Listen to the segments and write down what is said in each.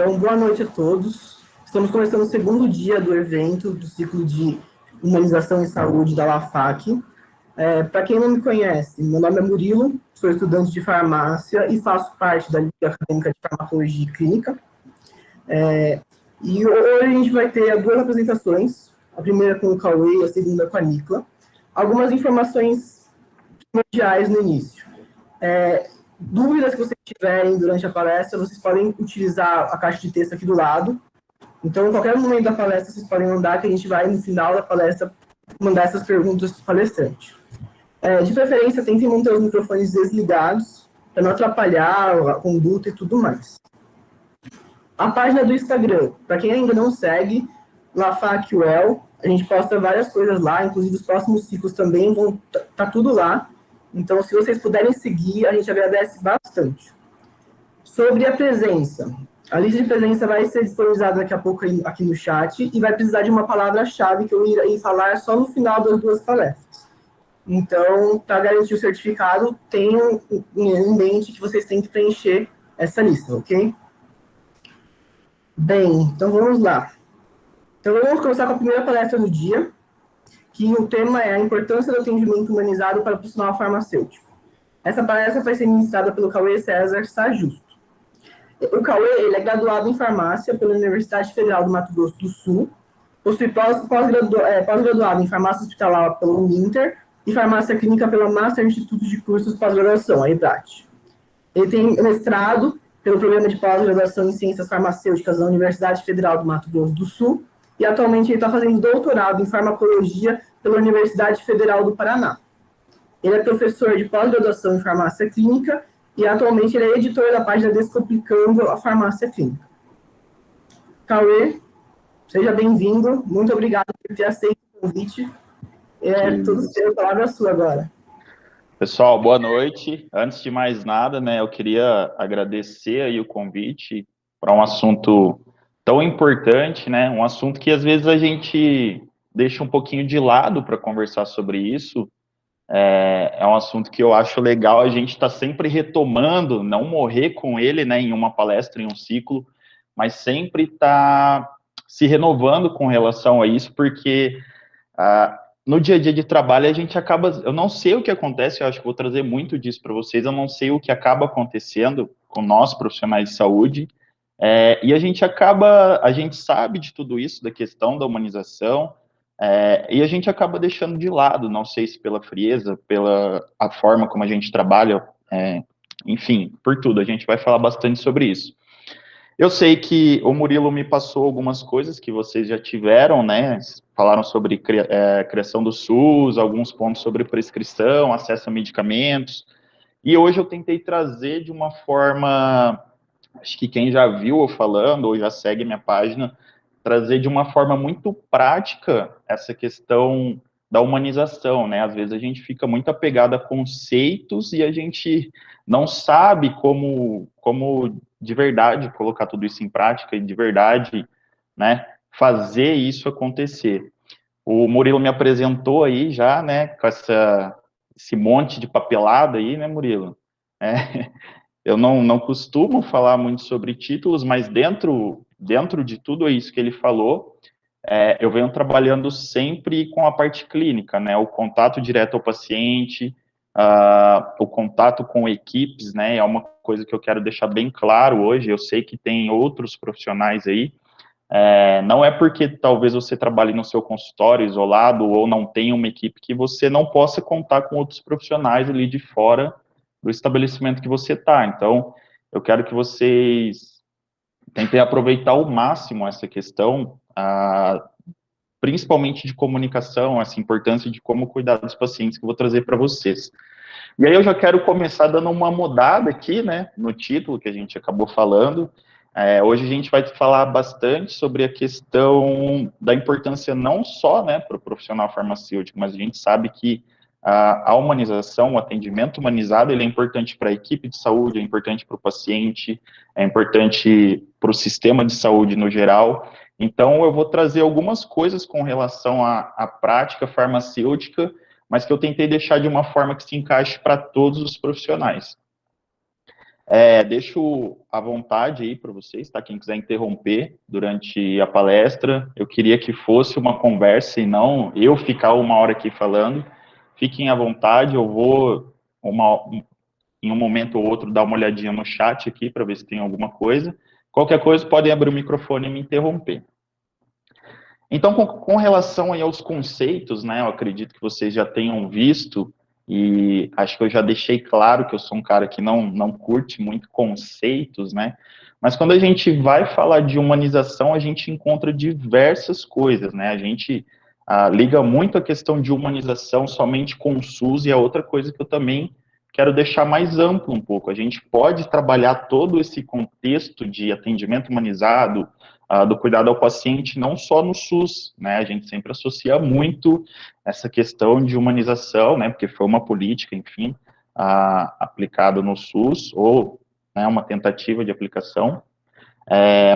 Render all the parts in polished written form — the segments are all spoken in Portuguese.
Então, boa noite a todos. Estamos começando o segundo dia do evento do ciclo de Humanização em Saúde da LAFAC. Para quem não me conhece, meu nome é Murilo, sou estudante de farmácia e faço parte da Liga Acadêmica de Farmacologia e Clínica. E hoje a gente vai ter duas apresentações, a primeira com o Cauê e a segunda com a Nicla. Algumas informações primordiais no início. Dúvidas que vocês tiverem durante a palestra, vocês podem utilizar a caixa de texto aqui do lado. Então, em qualquer momento da palestra, vocês podem mandar, que a gente vai, no final da palestra, mandar essas perguntas para o palestrante. De preferência, tentem manter os microfones desligados, para não atrapalhar a conduta e tudo mais. A página do Instagram, para quem ainda não segue, LaFacUL, a gente posta várias coisas lá, inclusive os próximos ciclos também vão tá tudo lá. Então, se vocês puderem seguir, a gente agradece bastante. Sobre a presença. A lista de presença vai ser disponibilizada daqui a pouco aqui no chat e vai precisar de uma palavra-chave que eu irei falar só no final das duas palestras. Então, para garantir o certificado, tenham em mente que vocês têm que preencher essa lista, ok? Bem, então vamos lá. Então, vamos começar com a primeira palestra do dia, que o tema é a importância do atendimento humanizado para o profissional farmacêutico. Essa palestra vai ser ministrada pelo Cauê César Sá Justo. O Cauê, ele é graduado em farmácia pela Universidade Federal do Mato Grosso do Sul, possui pós-graduado em farmácia hospitalar pela Uninter e farmácia clínica pela Master Instituto de Cursos Pós-Graduação, a EBRAT. Ele tem mestrado pelo programa de pós-graduação em ciências farmacêuticas da Universidade Federal do Mato Grosso do Sul e atualmente ele está fazendo doutorado em farmacologia pela Universidade Federal do Paraná. Ele é professor de pós-graduação em farmácia clínica e atualmente ele é editor da página Descomplicando a Farmácia Clínica. Cauê, seja bem-vindo. Muito obrigado por ter aceito o convite. Tudo seu, a palavra é sua agora. Pessoal, boa noite. Antes de mais nada, né, eu queria agradecer aí o convite para um assunto tão importante, né, um assunto que às vezes a gente deixa um pouquinho de lado para conversar sobre isso. É um assunto que eu acho legal a gente estar sempre retomando, não morrer com ele, né, em uma palestra, em um ciclo, mas sempre estar se renovando com relação a isso, porque no dia a dia de trabalho a gente acaba, eu não sei o que acontece, eu acho que vou trazer muito disso para vocês, eu não sei o que acaba acontecendo com nós, profissionais de saúde, e a gente sabe de tudo isso, da questão da humanização, e a gente acaba deixando de lado, não sei se pela frieza, pela a forma como a gente trabalha, enfim, por tudo, a gente vai falar bastante sobre isso. Eu sei que o Murilo me passou algumas coisas que vocês já tiveram, né? Falaram sobre criação do SUS, alguns pontos sobre prescrição, acesso a medicamentos. E hoje eu tentei trazer de uma forma, acho que quem já viu eu falando ou já segue minha página, trazer de uma forma muito prática essa questão da humanização, né? Às vezes a gente fica muito apegado a conceitos e a gente não sabe como de verdade colocar tudo isso em prática e de verdade, né, fazer isso acontecer. O Murilo me apresentou aí já, né, com esse monte de papelada aí, né, Murilo? Eu não costumo falar muito sobre títulos, mas dentro de tudo isso que ele falou, eu venho trabalhando sempre com a parte clínica, né, o contato direto ao paciente, o contato com equipes, né, é uma coisa que eu quero deixar bem claro hoje. Eu sei que tem outros profissionais aí, não é porque talvez você trabalhe no seu consultório isolado ou não tenha uma equipe que você não possa contar com outros profissionais ali de fora do estabelecimento que você está. Então, eu quero que vocês tentem aproveitar ao máximo essa questão, principalmente de comunicação, essa importância de como cuidar dos pacientes que eu vou trazer para vocês. E aí eu já quero começar dando uma mudada aqui, né, no título que a gente acabou falando. Hoje a gente vai falar bastante sobre a questão da importância não só, né, para o profissional farmacêutico, mas a gente sabe que a humanização, o atendimento humanizado, ele é importante para a equipe de saúde, é importante para o paciente, é importante para o sistema de saúde no geral. Então, eu vou trazer algumas coisas com relação à prática farmacêutica, mas que eu tentei deixar de uma forma que se encaixe para todos os profissionais. Deixo à vontade aí para vocês, tá? Quem quiser interromper durante a palestra, eu queria que fosse uma conversa e não eu ficar uma hora aqui falando. Fiquem à vontade, eu vou em um momento ou outro dar uma olhadinha no chat aqui para ver se tem alguma coisa. Qualquer coisa, podem abrir o microfone e me interromper. Então, com relação aí aos conceitos, né, eu acredito que vocês já tenham visto, e acho que eu já deixei claro que eu sou um cara que não curte muito conceitos, né, mas quando a gente vai falar de humanização, a gente encontra diversas coisas, né, a gente liga muito a questão de humanização somente com o SUS, e a outra coisa que eu também quero deixar mais amplo um pouco, a gente pode trabalhar todo esse contexto de atendimento humanizado, do cuidado ao paciente, não só no SUS, né, a gente sempre associa muito essa questão de humanização, né, porque foi uma política, enfim, aplicada no SUS, ou né, uma tentativa de aplicação,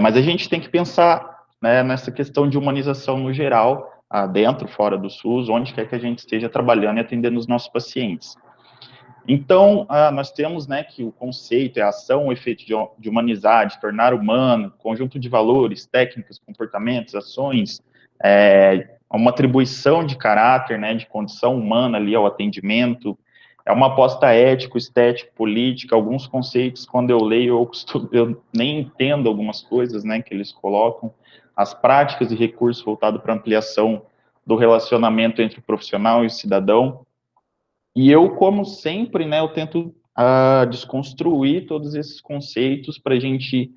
mas a gente tem que pensar né, nessa questão de humanização no geral, dentro, fora do SUS, onde quer que a gente esteja trabalhando e atendendo os nossos pacientes. Então, nós temos né, que o conceito é a ação, o efeito de humanizar, de tornar humano, conjunto de valores, técnicas, comportamentos, ações, uma atribuição de caráter, né, de condição humana ali ao atendimento, é uma aposta ético, estético, política, alguns conceitos, quando eu leio, eu nem entendo algumas coisas né, que eles colocam, as práticas e recursos voltados para ampliação do relacionamento entre o profissional e o cidadão. E eu, como sempre, né, eu tento desconstruir todos esses conceitos para a gente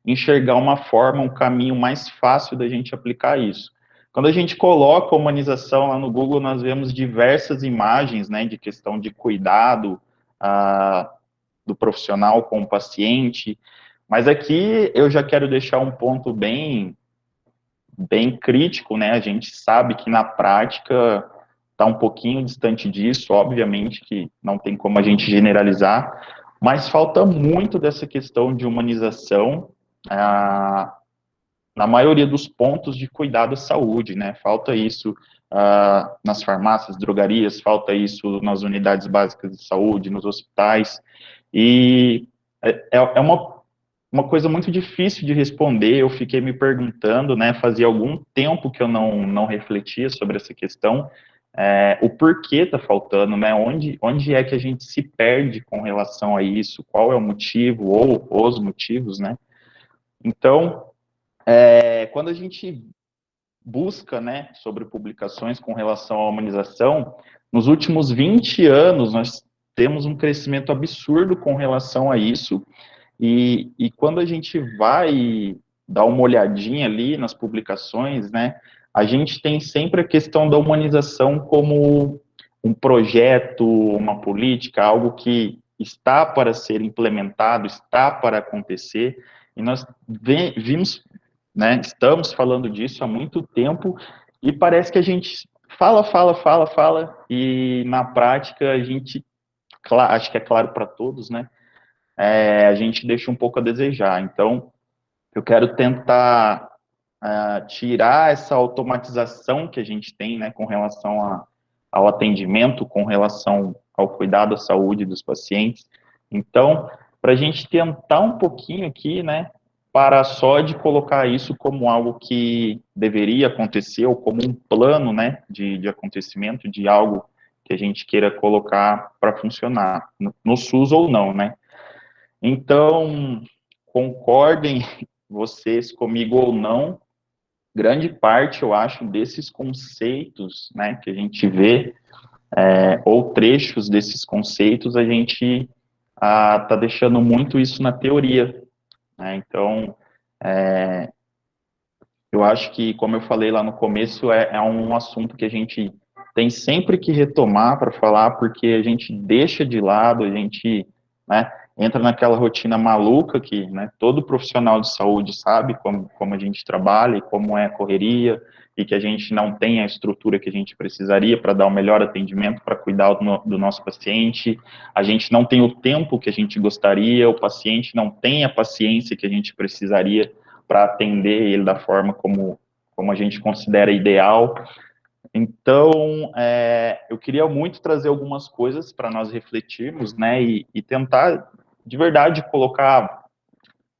enxergar uma forma, um caminho mais fácil da gente aplicar isso. Quando a gente coloca a humanização lá no Google, nós vemos diversas imagens, né, de questão de cuidado do profissional com o paciente, mas aqui eu já quero deixar um ponto bem crítico, né, a gente sabe que na prática está um pouquinho distante disso, obviamente que não tem como a gente generalizar, mas falta muito dessa questão de humanização na maioria dos pontos de cuidado à saúde, né? Falta isso nas farmácias, drogarias, falta isso nas unidades básicas de saúde, nos hospitais, e é uma coisa muito difícil de responder, eu fiquei me perguntando, né, fazia algum tempo que eu não refletia sobre essa questão, o porquê está faltando, né, onde é que a gente se perde com relação a isso, qual é o motivo, ou os motivos, né, então, quando a gente busca, né, sobre publicações com relação à humanização, nos últimos 20 anos nós temos um crescimento absurdo com relação a isso, e quando a gente vai dar uma olhadinha ali nas publicações, né, a gente tem sempre a questão da humanização como um projeto, uma política, algo que está para ser implementado, está para acontecer, e nós vimos, né, estamos falando disso há muito tempo, e parece que a gente fala, e na prática a gente, acho que é claro para todos, né, a gente deixa um pouco a desejar. Então, eu quero tentar tirar essa automatização que a gente tem, né, com relação ao atendimento, com relação ao cuidado à saúde dos pacientes. Então, para a gente tentar um pouquinho aqui, né, para só de colocar isso como algo que deveria acontecer, ou como um plano, né, de acontecimento, de algo que a gente queira colocar para funcionar, no SUS ou não, né. Então, concordem vocês comigo ou não, grande parte, eu acho, desses conceitos, né, que a gente vê, ou trechos desses conceitos, a gente tá deixando muito isso na teoria, né, então, eu acho que, como eu falei lá no começo, é um assunto que a gente tem sempre que retomar para falar, porque a gente deixa de lado, a gente, né, entra naquela rotina maluca que, né, todo profissional de saúde sabe como a gente trabalha e como é a correria, e que a gente não tem a estrutura que a gente precisaria para dar o melhor atendimento, para cuidar do nosso paciente, a gente não tem o tempo que a gente gostaria, o paciente não tem a paciência que a gente precisaria para atender ele da forma como a gente considera ideal. Então, eu queria muito trazer algumas coisas para nós refletirmos, né, e tentar de verdade colocar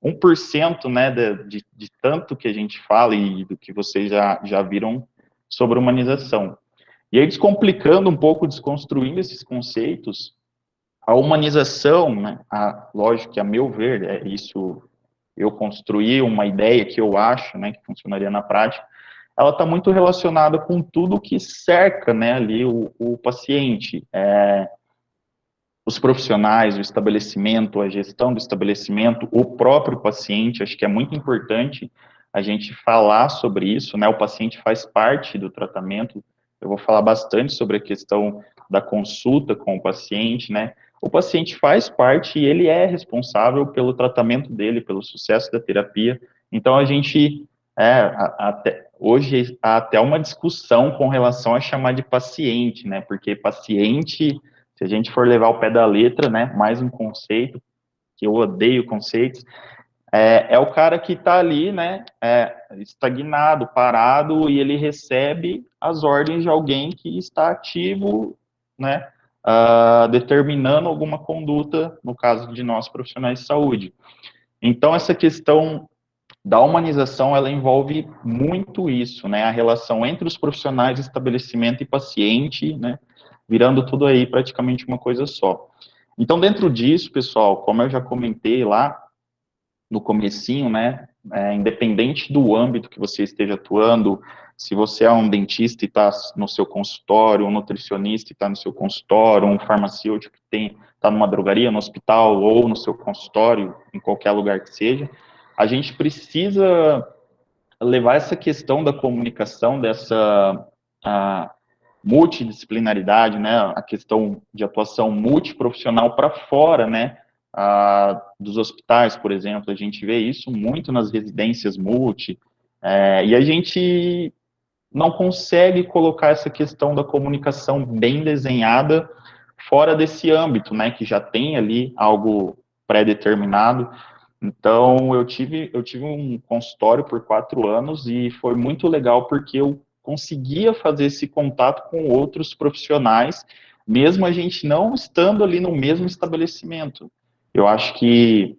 1%, né, de tanto que a gente fala e do que vocês já viram sobre humanização. E aí, descomplicando um pouco, desconstruindo esses conceitos, a humanização, né, lógico que, a meu ver, isso eu construí uma ideia que eu acho, né, que funcionaria na prática, ela está muito relacionada com tudo que cerca, né, ali o paciente, os profissionais, o estabelecimento, a gestão do estabelecimento, o próprio paciente. Acho que é muito importante a gente falar sobre isso, né, o paciente faz parte do tratamento. Eu vou falar bastante sobre a questão da consulta com o paciente, né, o paciente faz parte e ele é responsável pelo tratamento dele, pelo sucesso da terapia. Então, a gente, hoje, há até uma discussão com relação a chamar de paciente, né, porque paciente, se a gente for levar ao pé da letra, né, mais um conceito, que eu odeio conceitos, é o cara que está ali, né, estagnado, parado, e ele recebe as ordens de alguém que está ativo, né, determinando alguma conduta, no caso de nós profissionais de saúde. Então, essa questão da humanização, ela envolve muito isso, né, a relação entre os profissionais, estabelecimento e paciente, né, virando tudo aí praticamente uma coisa só. Então, dentro disso, pessoal, como eu já comentei lá no comecinho, né, independente do âmbito que você esteja atuando, se você é um dentista e está no seu consultório, um nutricionista e está no seu consultório, um farmacêutico que está numa drogaria, no hospital ou no seu consultório, em qualquer lugar que seja, a gente precisa levar essa questão da comunicação, dessa multidisciplinaridade, né, a questão de atuação multiprofissional para fora, né, dos hospitais, por exemplo. A gente vê isso muito nas residências multi, e a gente não consegue colocar essa questão da comunicação bem desenhada fora desse âmbito, né, que já tem ali algo pré-determinado. Então, eu tive um consultório por 4 anos e foi muito legal porque eu conseguia fazer esse contato com outros profissionais, mesmo a gente não estando ali no mesmo estabelecimento. Eu acho que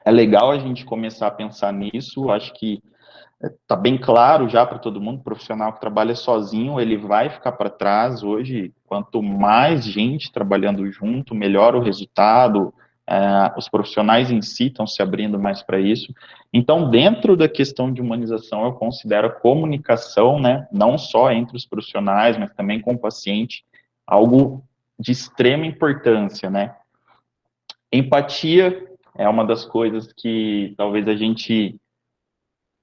é legal a gente começar a pensar nisso. Acho que está bem claro já para todo mundo, profissional que trabalha sozinho, ele vai ficar para trás hoje. Quanto mais gente trabalhando junto, melhor o resultado. Os profissionais em si estão se abrindo mais para isso. Então, dentro da questão de humanização, eu considero a comunicação, né, não só entre os profissionais, mas também com o paciente, algo de extrema importância, né. Empatia é uma das coisas que talvez a gente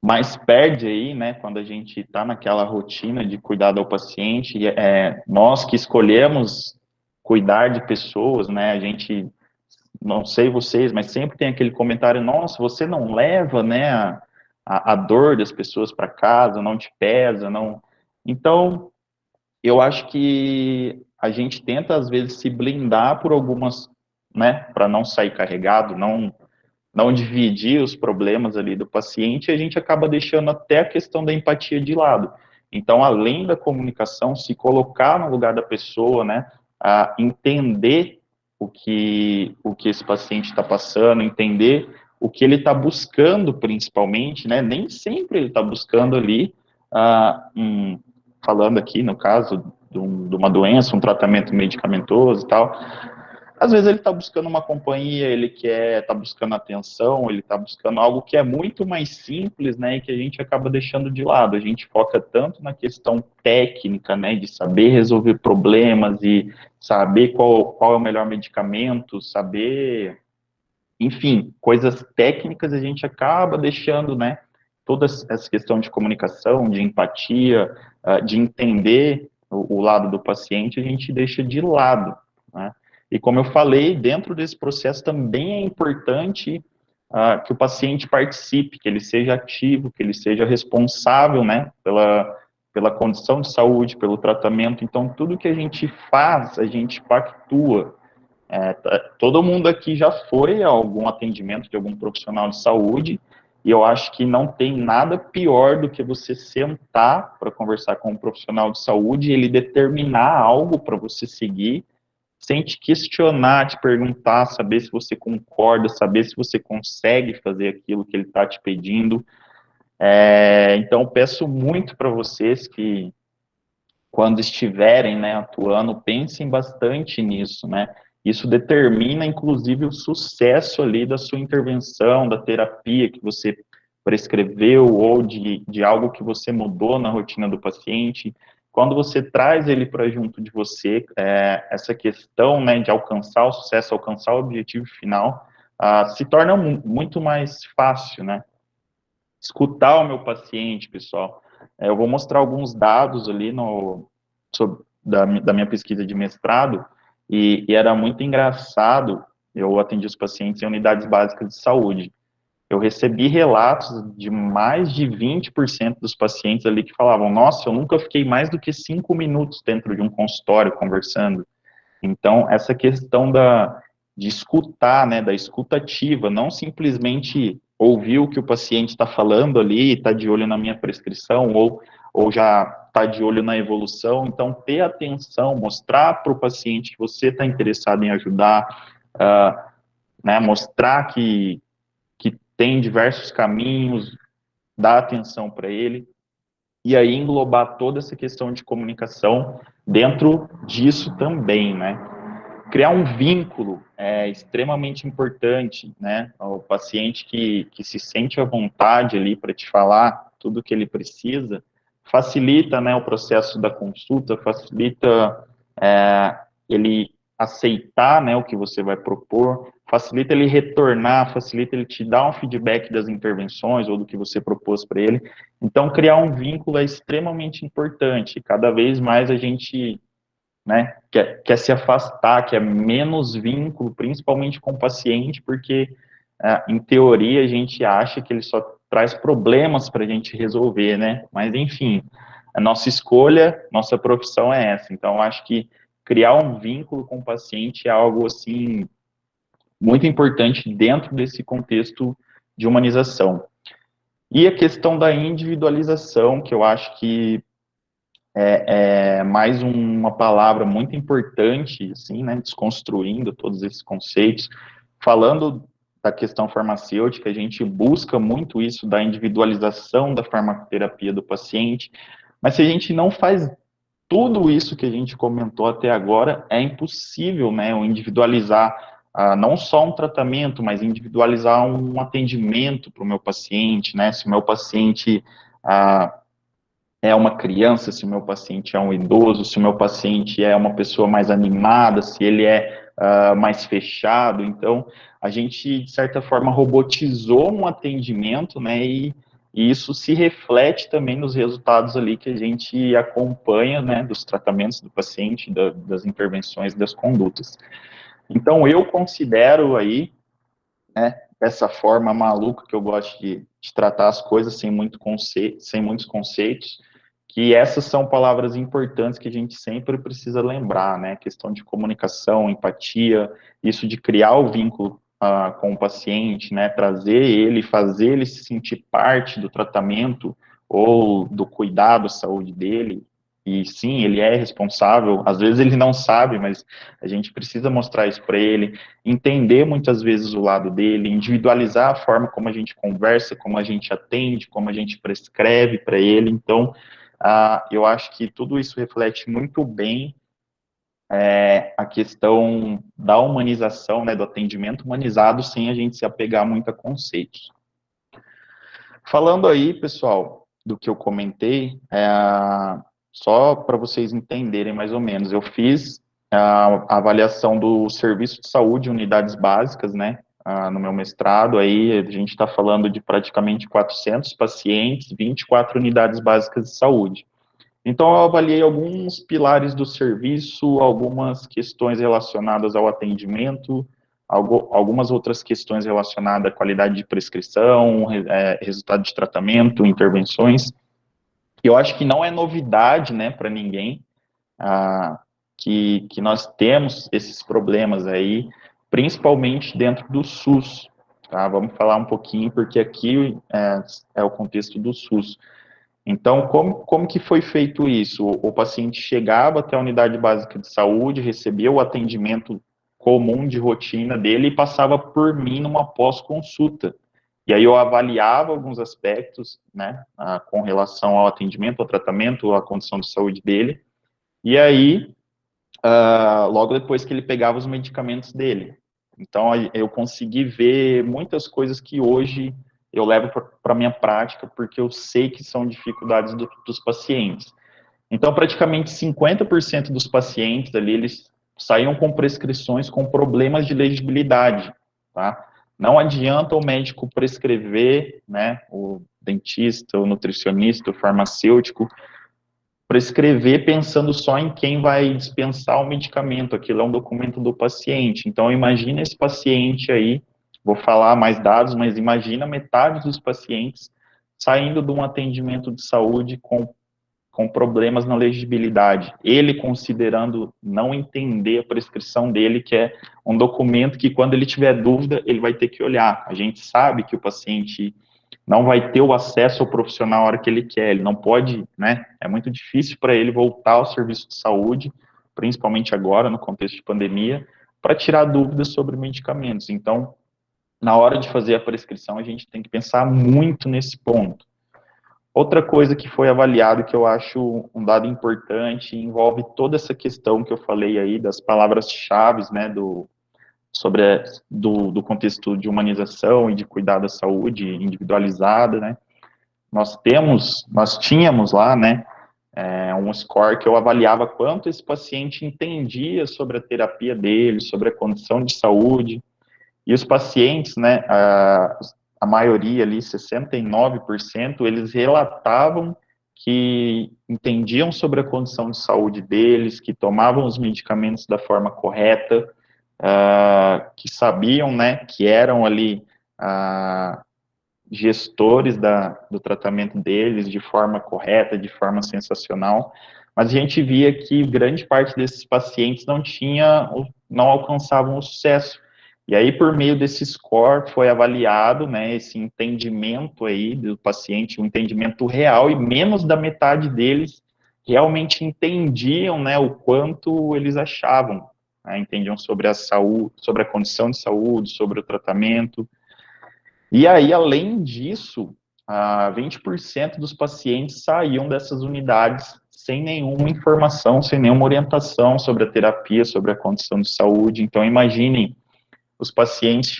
mais perde aí, né, quando a gente está naquela rotina de cuidar do paciente. Nós que escolhemos cuidar de pessoas, né, a gente, não sei vocês, mas sempre tem aquele comentário: nossa, você não leva, né, a dor das pessoas para casa, não te pesa, não. Então, eu acho que a gente tenta, às vezes, se blindar por algumas, né, para não sair carregado, não dividir os problemas ali do paciente, a gente acaba deixando até a questão da empatia de lado. Então, além da comunicação, se colocar no lugar da pessoa, né, a entender o que esse paciente está passando, entender o que ele está buscando, principalmente, né, nem sempre ele está buscando ali, falando aqui, no caso, de uma doença, um tratamento medicamentoso e tal. Às vezes ele está buscando uma companhia, está buscando atenção, ele está buscando algo que é muito mais simples, né, e que a gente acaba deixando de lado. A gente foca tanto na questão técnica, né, de saber resolver problemas e saber qual é o melhor medicamento, saber, enfim, coisas técnicas, a gente acaba deixando, né, toda essa questão de comunicação, de empatia, de entender o lado do paciente, a gente deixa de lado, né. E como eu falei, dentro desse processo também é importante que o paciente participe, que ele seja ativo, que ele seja responsável, né, pela condição de saúde, pelo tratamento. Então, tudo que a gente faz, a gente pactua. Todo mundo aqui já foi a algum atendimento de algum profissional de saúde, e eu acho que não tem nada pior do que você sentar para conversar com um profissional de saúde e ele determinar algo para você seguir, sem te questionar, te perguntar, saber se você concorda, saber se você consegue fazer aquilo que ele está te pedindo. Então, peço muito para vocês que, quando estiverem, né, atuando, pensem bastante nisso, né? Isso determina, inclusive, o sucesso ali da sua intervenção, da terapia que você prescreveu ou de algo que você mudou na rotina do paciente. Quando você traz ele para junto de você, essa questão, né, de alcançar o sucesso, alcançar o objetivo final, se torna muito mais fácil, né? Escutar o meu paciente, pessoal. Eu vou mostrar alguns dados ali da minha pesquisa de mestrado, e era muito engraçado. Eu atendi os pacientes em unidades básicas de saúde. Eu recebi relatos de mais de 20% dos pacientes ali que falavam: nossa, eu nunca fiquei mais do que 5 minutos dentro de um consultório conversando. Então, essa questão de escutar, né, da escutativa, não simplesmente ouvir o que o paciente está falando ali, está de olho na minha prescrição, ou já está de olho na evolução. Então, ter atenção, mostrar para o paciente que você está interessado em ajudar, né, mostrar que tem diversos caminhos, dar atenção para ele, e aí englobar toda essa questão de comunicação dentro disso também, né? Criar um vínculo é extremamente importante, né? O paciente que se sente à vontade ali para te falar tudo o que ele precisa, facilita, né, o processo da consulta, facilita ele aceitar, né, o que você vai propor, facilita ele retornar, facilita ele te dar um feedback das intervenções ou do que você propôs para ele. Então, criar um vínculo é extremamente importante. Cada vez mais a gente, né, quer se afastar, quer menos vínculo, principalmente com o paciente, porque, em teoria, a gente acha que ele só traz problemas para a gente resolver, né? Mas, enfim, a nossa escolha, nossa profissão é essa. Então, eu acho que criar um vínculo com o paciente é algo, assim, muito importante dentro desse contexto de humanização. E a questão da individualização, que eu acho que é mais uma palavra muito importante, assim, né, desconstruindo todos esses conceitos. Falando da questão farmacêutica, a gente busca muito isso da individualização da farmacoterapia do paciente, mas se a gente não faz tudo isso que a gente comentou até agora, é impossível, né, eu individualizar não só um tratamento, mas individualizar um atendimento para o meu paciente, né, se o meu paciente é uma criança, se o meu paciente é um idoso, se o meu paciente é uma pessoa mais animada, se ele é mais fechado. Então, a gente, de certa forma, robotizou um atendimento, né, e isso se reflete também nos resultados ali que a gente acompanha, né, dos tratamentos do paciente, das intervenções, das condutas. Então, eu considero aí, né, dessa forma maluca que eu gosto de tratar as coisas sem muitos conceitos, que essas são palavras importantes que a gente sempre precisa lembrar, né? Questão de comunicação, empatia, isso de criar o vínculo com o paciente, né? Trazer ele, fazer ele se sentir parte do tratamento ou do cuidado à saúde dele. E sim, ele é responsável, às vezes ele não sabe, mas a gente precisa mostrar isso para ele, entender muitas vezes o lado dele, individualizar a forma como a gente conversa, como a gente atende, como a gente prescreve para ele. Então, eu acho que tudo isso reflete muito bem a questão da humanização, né, do atendimento humanizado, sem a gente se apegar muito a conceitos. Falando aí, pessoal, do que eu comentei, só para vocês entenderem mais ou menos, eu fiz a avaliação do serviço de saúde, unidades básicas, né, no meu mestrado, aí a gente está falando de praticamente 400 pacientes, 24 unidades básicas de saúde. Então, eu avaliei alguns pilares do serviço, algumas questões relacionadas ao atendimento, algumas outras questões relacionadas à qualidade de prescrição, resultado de tratamento, intervenções. Eu acho que não é novidade, né, para ninguém, que nós temos esses problemas aí, principalmente dentro do SUS. Tá? Vamos falar um pouquinho, porque aqui é o contexto do SUS. Então, como que foi feito isso? O paciente chegava até a unidade básica de saúde, recebia o atendimento comum de rotina dele e passava por mim numa pós-consulta. E aí eu avaliava alguns aspectos, né, com relação ao atendimento, ao tratamento, à condição de saúde dele. E aí, logo depois que ele pegava os medicamentos dele. Então, eu consegui ver muitas coisas que hoje eu levo para a minha prática, porque eu sei que são dificuldades dos pacientes. Então, praticamente 50% dos pacientes ali, eles saíam com prescrições com problemas de legibilidade, tá? Não adianta o médico prescrever, né, o dentista, o nutricionista, o farmacêutico, prescrever pensando só em quem vai dispensar o medicamento, aquilo é um documento do paciente. Então, imagina esse paciente aí, vou falar mais dados, mas imagina metade dos pacientes saindo de um atendimento de saúde com problemas na legibilidade. Ele considerando não entender a prescrição dele, que é um documento que, quando ele tiver dúvida, ele vai ter que olhar. A gente sabe que o paciente não vai ter o acesso ao profissional na hora que ele quer, ele não pode, né? É muito difícil para ele voltar ao serviço de saúde, principalmente agora, no contexto de pandemia, para tirar dúvidas sobre medicamentos. Então, na hora de fazer a prescrição, a gente tem que pensar muito nesse ponto. Outra coisa que foi avaliado, que eu acho um dado importante, envolve toda essa questão que eu falei aí, das palavras-chave, né, do contexto de humanização e de cuidar da saúde individualizada, né. Nós tínhamos lá, né, um score que eu avaliava quanto esse paciente entendia sobre a terapia dele, sobre a condição de saúde, e os pacientes, né, a maioria ali, 69%, eles relatavam que entendiam sobre a condição de saúde deles, que tomavam os medicamentos da forma correta, que sabiam, né, que eram ali gestores do tratamento deles de forma correta, de forma sensacional, mas a gente via que grande parte desses pacientes não alcançavam o sucesso. E aí, por meio desse score, foi avaliado, né, esse entendimento aí do paciente, um entendimento real, e menos da metade deles realmente entendiam, né, o quanto eles achavam, né, entendiam sobre a saúde, sobre a condição de saúde, sobre o tratamento. E aí, além disso, 20% dos pacientes saíam dessas unidades sem nenhuma informação, sem nenhuma orientação sobre a terapia, sobre a condição de saúde. Então, imaginem os pacientes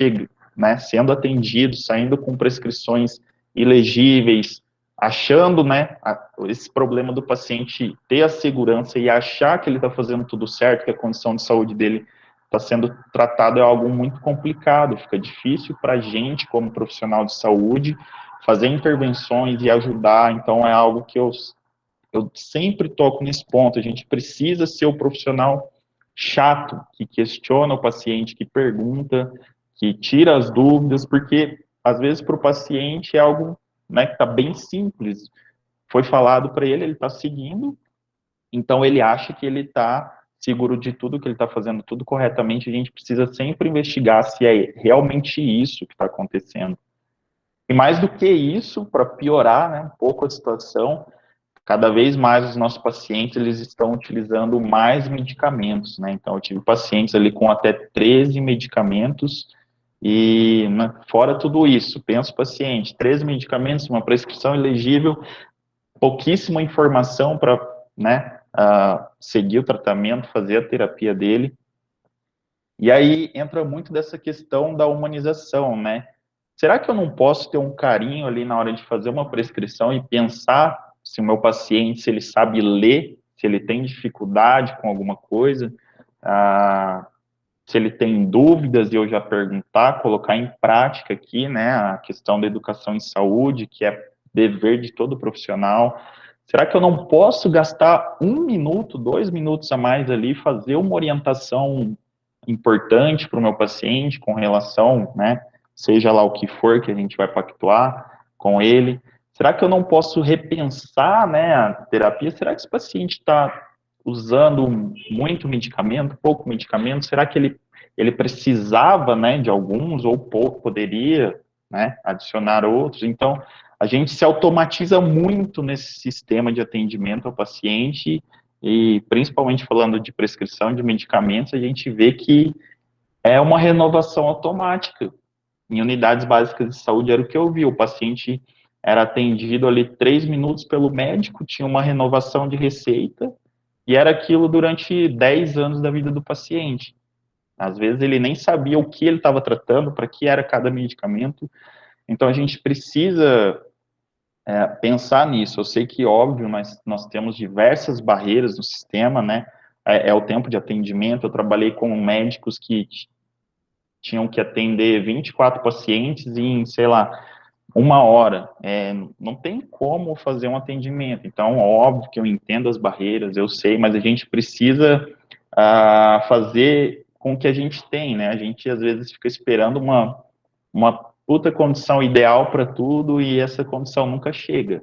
né, sendo atendidos, saindo com prescrições ilegíveis, achando, né, esse problema do paciente ter a segurança e achar que ele está fazendo tudo certo, que a condição de saúde dele está sendo tratado, é algo muito complicado, fica difícil para a gente, como profissional de saúde, fazer intervenções e ajudar, então é algo que eu sempre toco nesse ponto, a gente precisa ser o profissional chato, que questiona o paciente, que pergunta, que tira as dúvidas, porque às vezes para o paciente é algo, né, que está bem simples, foi falado para ele, ele está seguindo, então ele acha que ele está seguro de tudo, que ele está fazendo tudo corretamente, a gente precisa sempre investigar se é realmente isso que está acontecendo. E mais do que isso, para piorar, né, um pouco a situação, cada vez mais os nossos pacientes, eles estão utilizando mais medicamentos, né? Então, eu tive pacientes ali com até 13 medicamentos e, né, fora tudo isso, pensa o paciente, 13 medicamentos, uma prescrição elegível, pouquíssima informação para, né, seguir o tratamento, fazer a terapia dele. E aí entra muito dessa questão da humanização, né? Será que eu não posso ter um carinho ali na hora de fazer uma prescrição e pensar se o meu paciente, se ele sabe ler, se ele tem dificuldade com alguma coisa, se ele tem dúvidas e eu já perguntar, colocar em prática aqui, né, a questão da educação em saúde, que é dever de todo profissional. Será que eu não posso gastar 1 minuto, 2 minutos a mais ali, fazer uma orientação importante para o meu paciente com relação, né, seja lá o que for que a gente vai pactuar com ele? Será que eu não posso repensar, né, a terapia? Será que esse paciente está usando muito medicamento, pouco medicamento? Será que ele precisava, né, de alguns ou pouco, poderia, né, adicionar outros? Então, a gente se automatiza muito nesse sistema de atendimento ao paciente, e principalmente falando de prescrição de medicamentos, a gente vê que é uma renovação automática. Em unidades básicas de saúde era o que eu vi, o paciente era atendido ali 3 minutos pelo médico, tinha uma renovação de receita, e era aquilo durante 10 anos da vida do paciente. Às vezes ele nem sabia o que ele estava tratando, para que era cada medicamento. Então a gente precisa pensar nisso. Eu sei que, óbvio, nós temos diversas barreiras no sistema, né? É o tempo de atendimento. Eu trabalhei com médicos que tinham que atender 24 pacientes em, sei lá, 1 hora. Não tem como fazer um atendimento. Então, óbvio que eu entendo as barreiras, eu sei, mas a gente precisa fazer com o que a gente tem, né? A gente, às vezes, fica esperando uma puta condição ideal para tudo e essa condição nunca chega.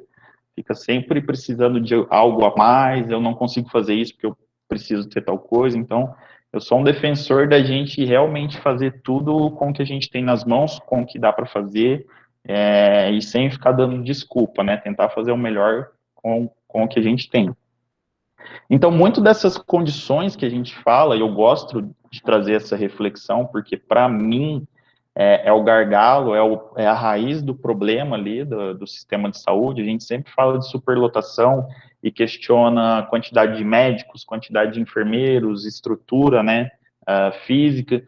Fica sempre precisando de algo a mais, eu não consigo fazer isso porque eu preciso ter tal coisa. Então, eu sou um defensor da gente realmente fazer tudo com o que a gente tem nas mãos, com o que dá para fazer, e sem ficar dando desculpa, né? Tentar fazer o melhor com o que a gente tem. Então, muito dessas condições que a gente fala, e eu gosto de trazer essa reflexão, porque para mim é o gargalo, é a raiz do problema ali do sistema de saúde. A gente sempre fala de superlotação e questiona a quantidade de médicos, quantidade de enfermeiros, estrutura, né, física.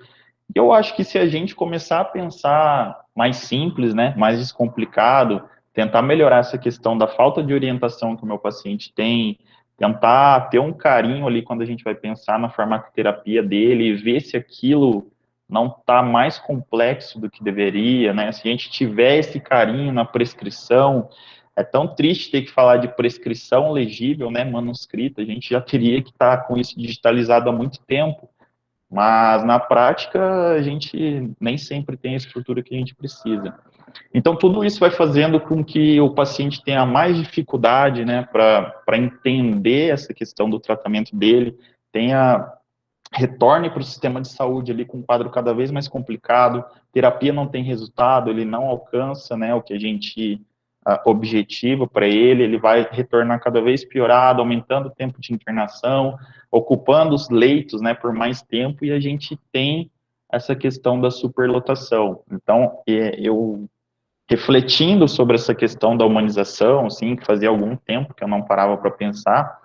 E eu acho que se a gente começar a pensar mais simples, né, mais descomplicado, tentar melhorar essa questão da falta de orientação que o meu paciente tem, tentar ter um carinho ali quando a gente vai pensar na farmacoterapia dele e ver se aquilo não está mais complexo do que deveria, né? Se a gente tiver esse carinho na prescrição, é tão triste ter que falar de prescrição legível, né, manuscrita, a gente já teria que estar com isso digitalizado há muito tempo, mas na prática a gente nem sempre tem a estrutura que a gente precisa. Então, tudo isso vai fazendo com que o paciente tenha mais dificuldade, né, para entender essa questão do tratamento dele, retorne para o sistema de saúde ali com um quadro cada vez mais complicado, terapia não tem resultado, ele não alcança, né, o que a gente objetiva para ele, ele vai retornar cada vez piorado, aumentando o tempo de internação, ocupando os leitos, né, por mais tempo, e a gente tem essa questão da superlotação. Então, eu refletindo sobre essa questão da humanização, assim, que fazia algum tempo que eu não parava para pensar,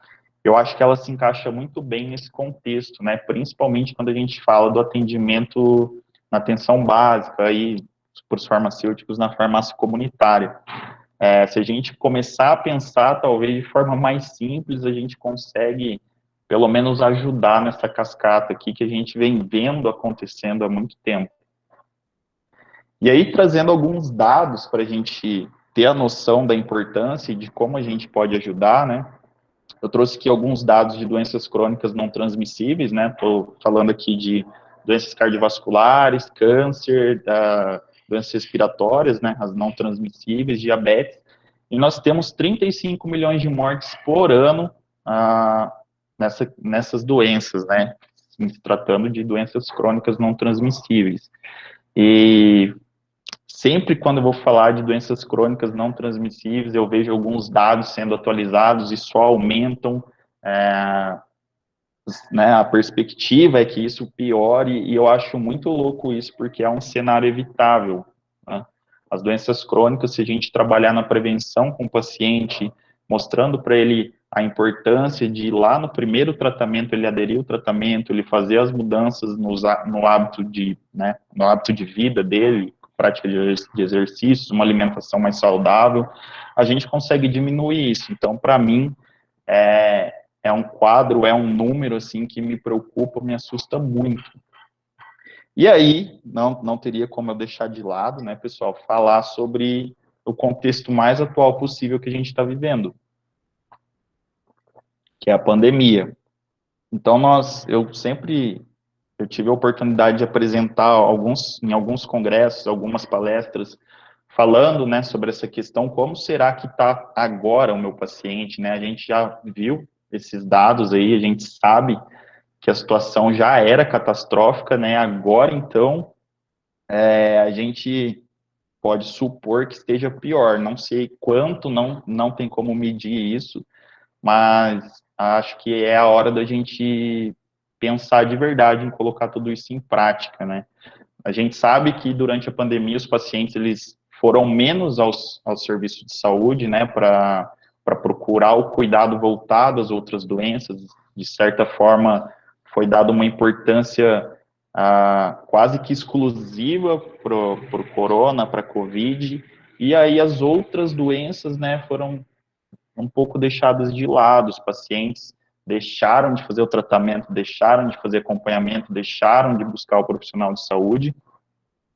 eu acho que ela se encaixa muito bem nesse contexto, né? Principalmente quando a gente fala do atendimento na atenção básica, aí, para os farmacêuticos na farmácia comunitária. Se a gente começar a pensar, talvez de forma mais simples, a gente consegue, pelo menos, ajudar nessa cascata aqui que a gente vem vendo acontecendo há muito tempo. E aí, trazendo alguns dados para a gente ter a noção da importância e de como a gente pode ajudar, né? Eu trouxe aqui alguns dados de doenças crônicas não transmissíveis, né? Estou falando aqui de doenças cardiovasculares, câncer, doenças respiratórias, né? As não transmissíveis, diabetes. E nós temos 35 milhões de mortes por ano nessas doenças, né? Se tratando de doenças crônicas não transmissíveis. E sempre quando eu vou falar de doenças crônicas não transmissíveis, eu vejo alguns dados sendo atualizados e só aumentam, né, a perspectiva é que isso piore, e eu acho muito louco isso, porque é um cenário evitável, né? As doenças crônicas, se a gente trabalhar na prevenção com o paciente, mostrando para ele a importância de ir lá no primeiro tratamento, ele aderir ao tratamento, ele fazer as mudanças no hábito né, no hábito de vida dele, prática de exercícios, uma alimentação mais saudável, a gente consegue diminuir isso. Então, para mim, é um quadro, é um número, assim, que me preocupa, me assusta muito. E aí, não teria como eu deixar de lado, né, pessoal, falar sobre o contexto mais atual possível que a gente está vivendo, que é a pandemia. Então, eu tive a oportunidade de apresentar em alguns congressos, algumas palestras, falando, né, sobre essa questão, como será que está agora o meu paciente, né? A gente já viu esses dados aí, a gente sabe que a situação já era catastrófica, né? Agora, então, a gente pode supor que esteja pior. Não sei quanto, não tem como medir isso, mas acho que é a hora da gente pensar de verdade em colocar tudo isso em prática, né? A gente sabe que durante a pandemia os pacientes eles foram menos aos serviços de saúde, né, para procurar o cuidado voltado às outras doenças. De certa forma, foi dada uma importância quase que exclusiva para o corona, para a Covid, e aí as outras doenças, né, foram um pouco deixadas de lado. Os pacientes deixaram de fazer o tratamento, deixaram de fazer acompanhamento, deixaram de buscar o profissional de saúde,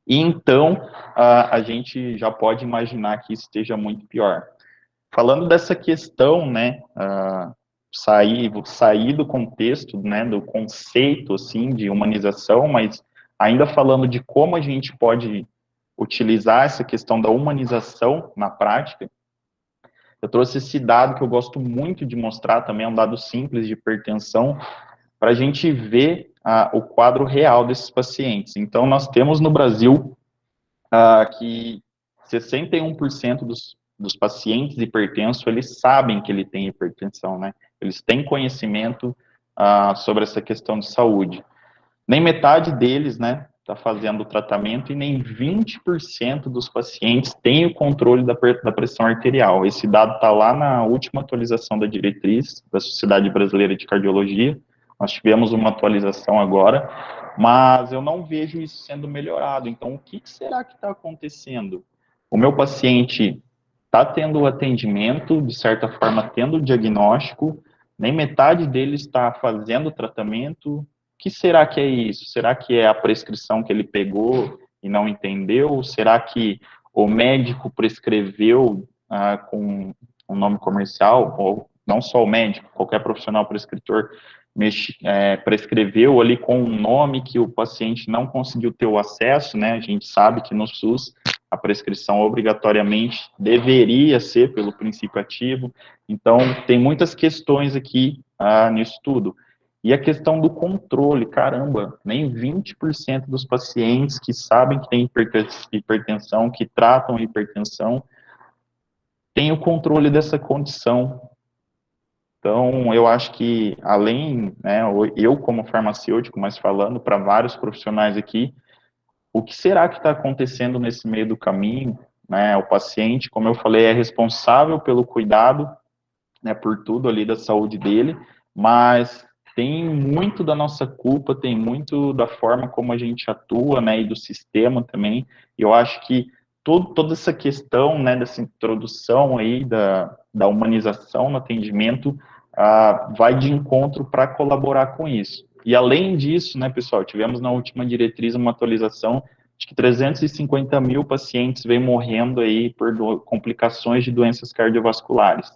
e então a gente já pode imaginar que isso esteja muito pior. Falando dessa questão, né, sair do contexto, né, do conceito, assim, de humanização, mas ainda falando de como a gente pode utilizar essa questão da humanização na prática, eu trouxe esse dado que eu gosto muito de mostrar também, é um dado simples de hipertensão, para a gente ver o quadro real desses pacientes. Então, nós temos no Brasil que 61% dos pacientes hipertensos, eles sabem que ele tem hipertensão, né? Eles têm conhecimento sobre essa questão de saúde. Nem metade deles, né, está fazendo o tratamento e nem 20% dos pacientes têm o controle da pressão arterial. Esse dado está lá na última atualização da diretriz da Sociedade Brasileira de Cardiologia. Nós tivemos uma atualização agora, mas eu não vejo isso sendo melhorado. Então, o que será que está acontecendo? O meu paciente está tendo o atendimento, de certa forma, tendo o diagnóstico, nem metade dele está fazendo o tratamento. O que será que é isso? Será que é a prescrição que ele pegou e não entendeu? Será que o médico prescreveu com um nome comercial, ou não só o médico, qualquer profissional prescritor prescreveu ali com um nome que o paciente não conseguiu ter o acesso, né? A gente sabe que no SUS a prescrição obrigatoriamente deveria ser pelo princípio ativo. Então, tem muitas questões aqui nisso tudo. E a questão do controle, caramba, nem 20% dos pacientes que sabem que tem hipertensão, que tratam hipertensão, têm o controle dessa condição. Então, eu acho que, além, né, eu como farmacêutico, mas falando para vários profissionais aqui, o que será que está acontecendo nesse meio do caminho, né? O paciente, como eu falei, é responsável pelo cuidado, né, por tudo ali da saúde dele, mas tem muito da nossa culpa, tem muito da forma como a gente atua, né, e do sistema também. E eu acho que toda essa questão, né, dessa introdução aí da humanização no atendimento vai de encontro para colaborar com isso. E além disso, né, pessoal, tivemos na última diretriz uma atualização de que 350 mil pacientes vêm morrendo aí por complicações de doenças cardiovasculares.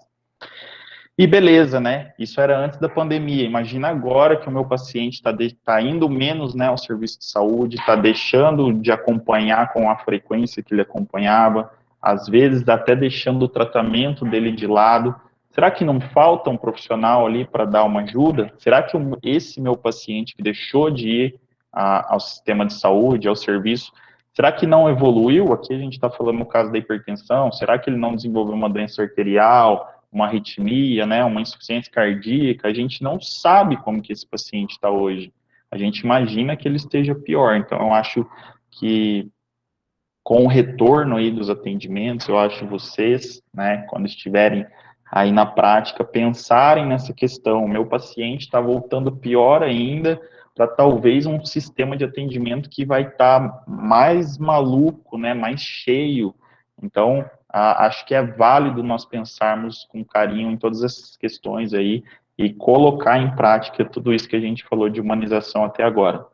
E beleza, né? Isso era antes da pandemia. Imagina agora que o meu paciente está indo menos, né, ao serviço de saúde, está deixando de acompanhar com a frequência que ele acompanhava, às vezes até deixando o tratamento dele de lado. Será que não falta um profissional ali para dar uma ajuda? Será que esse meu paciente que deixou de ir ao sistema de saúde, ao serviço, será que não evoluiu? Aqui a gente está falando no caso da hipertensão. Será que ele não desenvolveu uma doença arterial, uma arritmia, né, uma insuficiência cardíaca? A gente não sabe como que esse paciente está hoje. A gente imagina que ele esteja pior. Então, eu acho que com o retorno aí dos atendimentos, eu acho vocês, né, quando estiverem aí na prática, pensarem nessa questão. O meu paciente está voltando pior ainda, para talvez um sistema de atendimento que vai estar mais maluco, né, mais cheio. Então, acho que é válido nós pensarmos com carinho em todas essas questões aí e colocar em prática tudo isso que a gente falou de humanização até agora.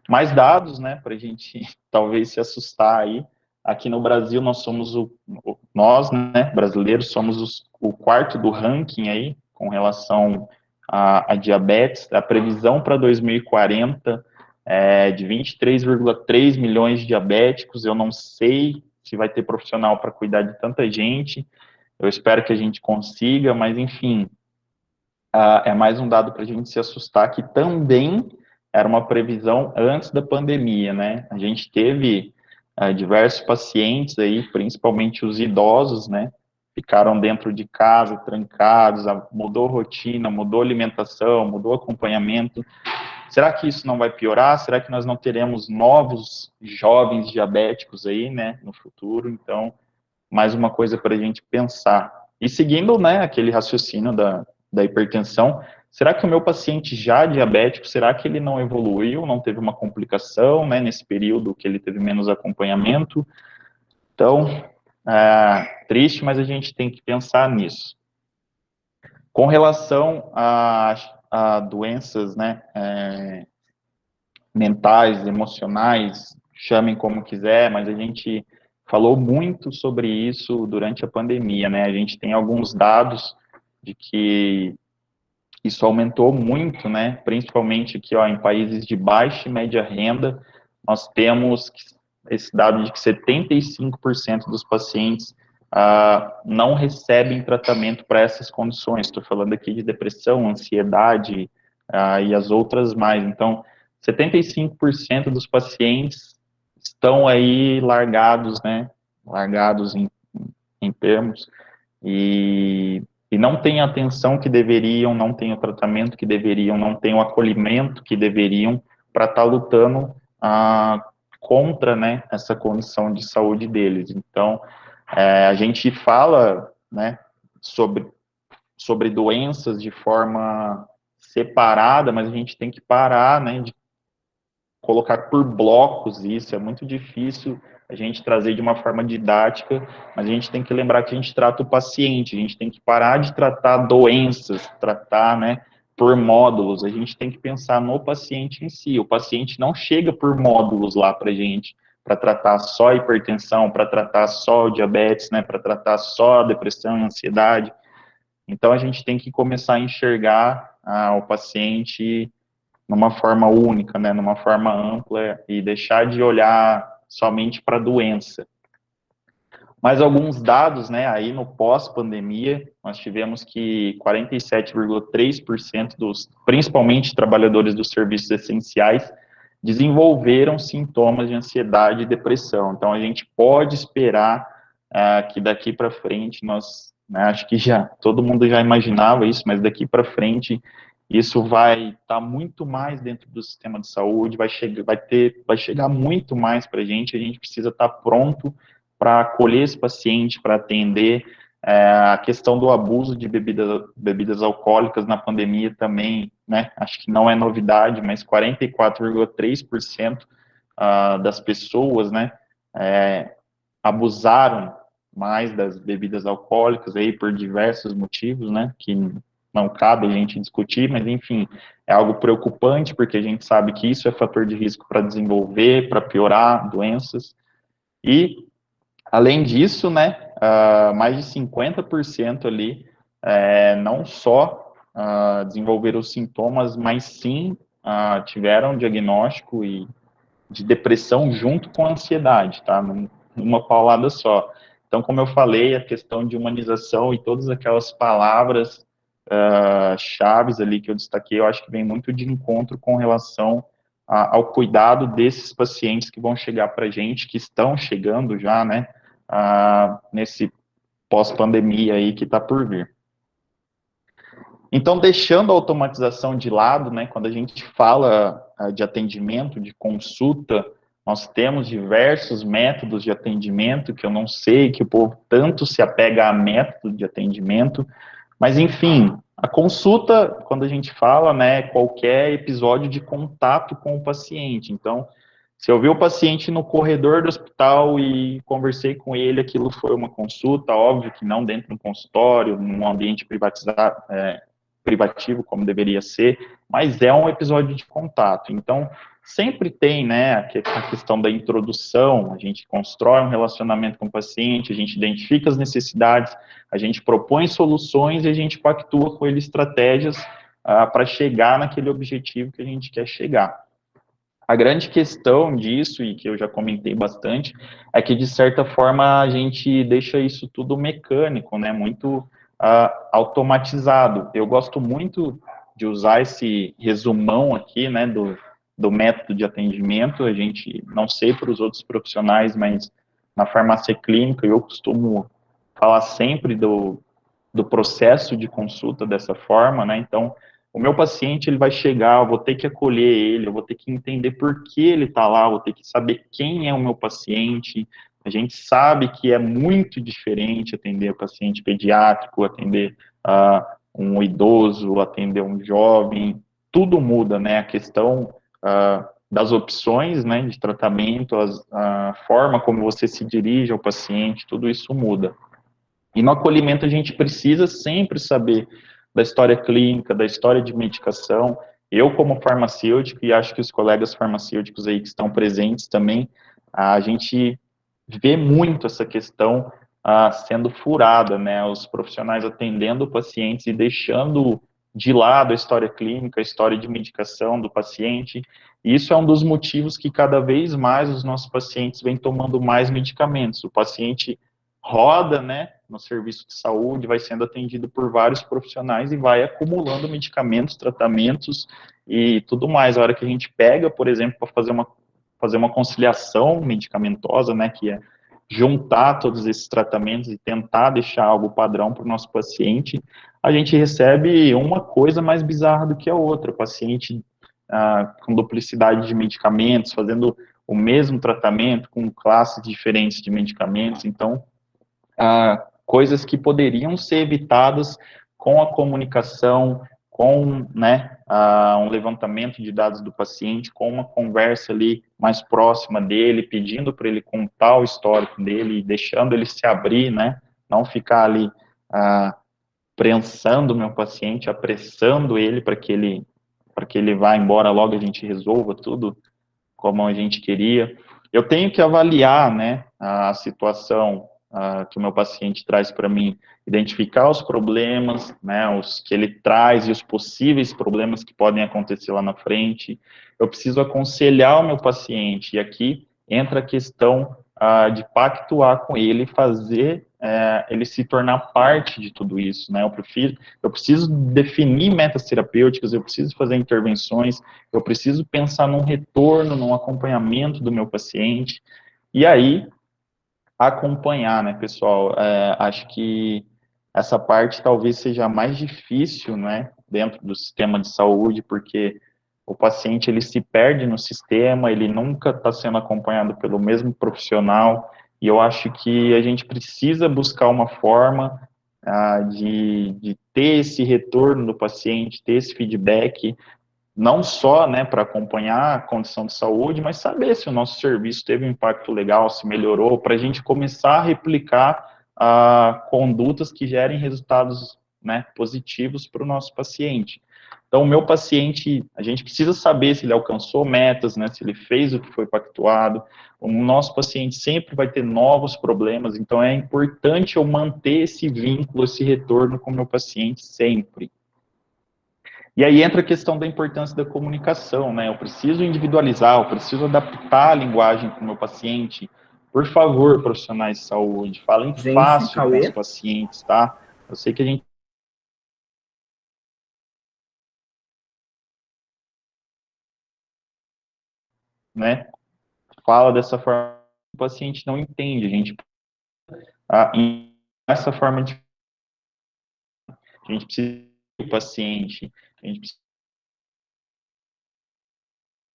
Mais dados, né, para a gente talvez se assustar aí. Aqui no Brasil, nós, né, brasileiros, somos o quarto do ranking aí, com relação a diabetes. A previsão para 2040 é de 23,3 milhões de diabéticos. Eu não sei se vai ter profissional para cuidar de tanta gente. Eu espero que a gente consiga, mas, enfim, é mais um dado para a gente se assustar, que também era uma previsão antes da pandemia, né? A gente teve diversos pacientes aí, principalmente os idosos, né, ficaram dentro de casa, trancados, mudou rotina, mudou alimentação, mudou acompanhamento. Será que isso não vai piorar? Será que nós não teremos novos jovens diabéticos aí, né, no futuro? Então, mais uma coisa para a gente pensar. E seguindo, né, aquele raciocínio da hipertensão, será que o meu paciente já diabético, será que ele não evoluiu, não teve uma complicação, né, nesse período que ele teve menos acompanhamento? Então, triste, mas a gente tem que pensar nisso. Com relação a doenças, né, mentais, emocionais, chamem como quiser, mas a gente falou muito sobre isso durante a pandemia, né? A gente tem alguns dados de que isso aumentou muito, né? Principalmente aqui, ó, em países de baixa e média renda, nós temos esse dado de que 75% dos pacientes não recebem tratamento para essas condições. Estou falando aqui de depressão, ansiedade e as outras mais. Então, 75% dos pacientes estão aí largados, né? Largados em termos, e não têm a atenção que deveriam, não têm o tratamento que deveriam, não têm o acolhimento que deveriam para estar lutando contra, né, essa condição de saúde deles. Então, a gente fala, né, sobre doenças de forma separada, mas a gente tem que parar, né, de colocar por blocos isso, é muito difícil a gente trazer de uma forma didática, mas a gente tem que lembrar que a gente trata o paciente, a gente tem que parar de tratar doenças, tratar, né, por módulos, a gente tem que pensar no paciente em si, o paciente não chega por módulos lá pra gente, para tratar só a hipertensão, para tratar só o diabetes, né, para tratar só a depressão e ansiedade, então a gente tem que começar a enxergar o paciente numa forma única, né, numa forma ampla, e deixar de olhar somente para a doença. Mas alguns dados, né, aí no pós-pandemia, nós tivemos que 47,3% dos, principalmente trabalhadores dos serviços essenciais, desenvolveram sintomas de ansiedade e depressão. Então, a gente pode esperar que daqui para frente nós, né, acho que já todo mundo já imaginava isso, mas daqui para frente isso vai estar muito mais dentro do sistema de saúde, vai chegar muito mais para a gente precisa estar pronto para acolher esse paciente, para atender. A questão do abuso de bebidas alcoólicas na pandemia também, né, acho que não é novidade, mas 44,3% das pessoas, né, abusaram mais das bebidas alcoólicas aí por diversos motivos, né, que não cabe a gente discutir, mas enfim, é algo preocupante, porque a gente sabe que isso é fator de risco para desenvolver, para piorar doenças, e, além disso, né, mais de 50% ali, não só desenvolveram os sintomas, mas sim tiveram diagnóstico de depressão junto com ansiedade, tá, numa paulada só. Então, como eu falei, a questão de humanização e todas aquelas palavras chaves ali que eu destaquei, eu acho que vem muito de encontro com relação ao cuidado desses pacientes que vão chegar para a gente, que estão chegando já, né, nesse pós-pandemia aí que está por vir. Então, deixando a automatização de lado, né, quando a gente fala de atendimento, de consulta, nós temos diversos métodos de atendimento, que eu não sei que o povo tanto se apega a método de atendimento, mas, enfim, a consulta, quando a gente fala, né, é qualquer episódio de contato com o paciente. Então, se eu vi o paciente no corredor do hospital e conversei com ele, aquilo foi uma consulta, óbvio que não dentro de um consultório, num ambiente privativo, como deveria ser, mas é um episódio de contato. Então, sempre tem, né, a questão da introdução, a gente constrói um relacionamento com o paciente, a gente identifica as necessidades, a gente propõe soluções e a gente pactua com ele estratégias para chegar naquele objetivo que a gente quer chegar. A grande questão disso, e que eu já comentei bastante, é que, de certa forma, a gente deixa isso tudo mecânico, né, muito automatizado. Eu gosto muito de usar esse resumão aqui, né, do método de atendimento. A gente, não sei para os outros profissionais, mas na farmácia clínica eu costumo falar sempre do processo de consulta dessa forma, né? Então, o meu paciente, ele vai chegar, eu vou ter que acolher ele, eu vou ter que entender por que ele está lá, eu vou ter que saber quem é o meu paciente. A gente sabe que é muito diferente atender paciente pediátrico, atender um idoso, atender um jovem, tudo muda, né? A questão das opções, né, de tratamento, a forma como você se dirige ao paciente, tudo isso muda. E no acolhimento a gente precisa sempre saber da história clínica, da história de medicação. Eu, como farmacêutico, e acho que os colegas farmacêuticos aí que estão presentes também, a gente vê muito essa questão sendo furada, né? Os profissionais atendendo pacientes e deixando de lado a história clínica, a história de medicação do paciente. E isso é um dos motivos que cada vez mais os nossos pacientes vêm tomando mais medicamentos. O paciente roda, né, no serviço de saúde, vai sendo atendido por vários profissionais e vai acumulando medicamentos, tratamentos e tudo mais. A hora que a gente pega, por exemplo, para fazer uma conciliação medicamentosa, né, que é juntar todos esses tratamentos e tentar deixar algo padrão para o nosso paciente, a gente recebe uma coisa mais bizarra do que a outra. O paciente com duplicidade de medicamentos, fazendo o mesmo tratamento com classes diferentes de medicamentos. Então, coisas que poderiam ser evitadas com a comunicação, com, né, um levantamento de dados do paciente, com uma conversa ali mais próxima dele, pedindo para ele contar o histórico dele, deixando ele se abrir, né, não ficar ali prensando o meu paciente, apressando ele para que ele vá embora logo, a gente resolva tudo como a gente queria. Eu tenho que avaliar, né, a situação que o meu paciente traz para mim, identificar os problemas, né, os que ele traz e os possíveis problemas que podem acontecer lá na frente. Eu preciso aconselhar o meu paciente, e aqui entra a questão de pactuar com ele, fazer ele se tornar parte de tudo isso, né? Eu preciso definir metas terapêuticas, eu preciso fazer intervenções, eu preciso pensar num retorno, num acompanhamento do meu paciente, e aí acompanhar, né, pessoal? Acho que essa parte talvez seja a mais difícil, né, dentro do sistema de saúde, porque o paciente ele se perde no sistema, ele nunca está sendo acompanhado pelo mesmo profissional, e eu acho que a gente precisa buscar uma forma de ter esse retorno do paciente, ter esse feedback, não só, né, para acompanhar a condição de saúde, mas saber se o nosso serviço teve um impacto legal, se melhorou, para a gente começar a replicar condutas que gerem resultados, né, positivos para o nosso paciente. Então, o meu paciente, a gente precisa saber se ele alcançou metas, né, se ele fez o que foi pactuado. O nosso paciente sempre vai ter novos problemas, então é importante eu manter esse vínculo, esse retorno com o meu paciente sempre. E aí entra a questão da importância da comunicação, né? Eu preciso individualizar, eu preciso adaptar a linguagem para o meu paciente. Por favor, profissionais de saúde, falem Gente, fácil com os Cauê. pacientes, tá? Eu sei que a gente, né, fala dessa forma, o paciente não entende. A gente, essa forma de, a gente precisa do paciente, a gente precisa,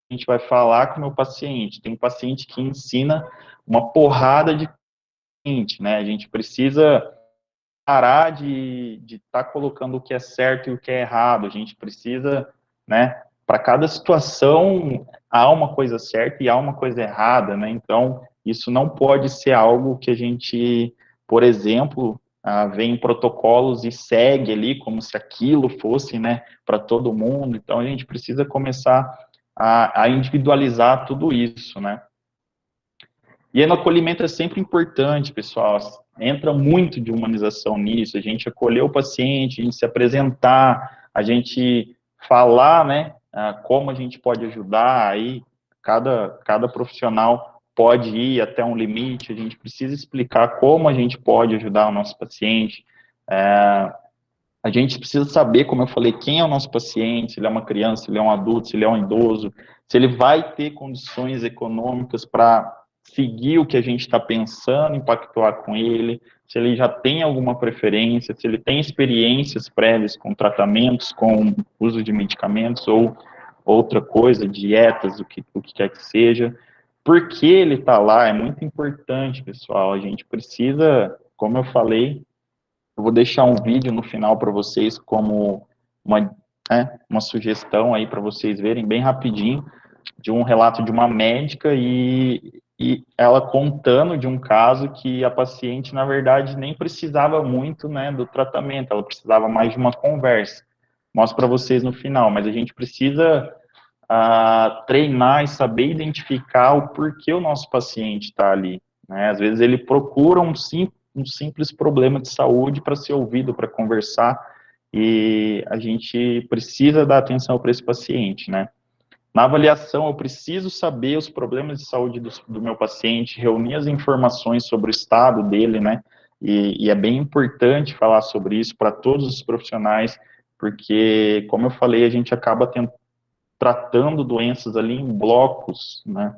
a gente vai falar com o meu paciente. Tem paciente que ensina uma porrada de paciente, né? A gente precisa parar de estar colocando o que é certo e o que é errado. A gente precisa, né, para cada situação há uma coisa certa e há uma coisa errada, né? Então, isso não pode ser algo que a gente, por exemplo, vê em protocolos e segue ali como se aquilo fosse, né, para todo mundo. Então, a gente precisa começar a individualizar tudo isso, né? E aí no acolhimento é sempre importante, pessoal, entra muito de humanização nisso, a gente acolher o paciente, a gente se apresentar, a gente falar, né, como a gente pode ajudar, aí cada profissional pode ir até um limite, a gente precisa explicar como a gente pode ajudar o nosso paciente, A gente precisa saber, como eu falei, quem é o nosso paciente, se ele é uma criança, se ele é um adulto, se ele é um idoso, se ele vai ter condições econômicas para seguir o que a gente está pensando em pactuar com ele, se ele já tem alguma preferência, se ele tem experiências prévias com tratamentos, com uso de medicamentos ou outra coisa, dietas, o que quer que seja. Por que ele está lá é muito importante, pessoal. A gente precisa, como eu falei, eu vou deixar um vídeo no final para vocês como uma sugestão aí para vocês verem bem rapidinho de um relato de uma médica e ela contando de um caso que a paciente, na verdade, nem precisava muito, né, do tratamento, ela precisava mais de uma conversa. Mostro para vocês no final, mas a gente precisa treinar e saber identificar o porquê o nosso paciente está ali, né? Às vezes ele procura um simples problema de saúde para ser ouvido, para conversar, e a gente precisa dar atenção para esse paciente, né? Na avaliação, eu preciso saber os problemas de saúde do meu paciente, reunir as informações sobre o estado dele, né? E é bem importante falar sobre isso para todos os profissionais, porque, como eu falei, a gente acaba tratando doenças ali em blocos, né?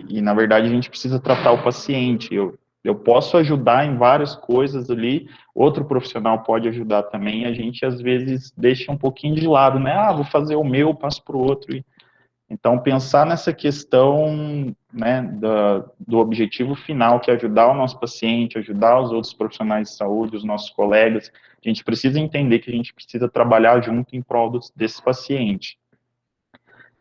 Na verdade, a gente precisa tratar o paciente. Eu posso ajudar em várias coisas ali, outro profissional pode ajudar também, a gente às vezes deixa um pouquinho de lado, né? Ah, vou fazer o meu, passo para o outro. Então, pensar nessa questão, né, do objetivo final, que é ajudar o nosso paciente, ajudar os outros profissionais de saúde, os nossos colegas, a gente precisa entender que a gente precisa trabalhar junto em prol desse paciente.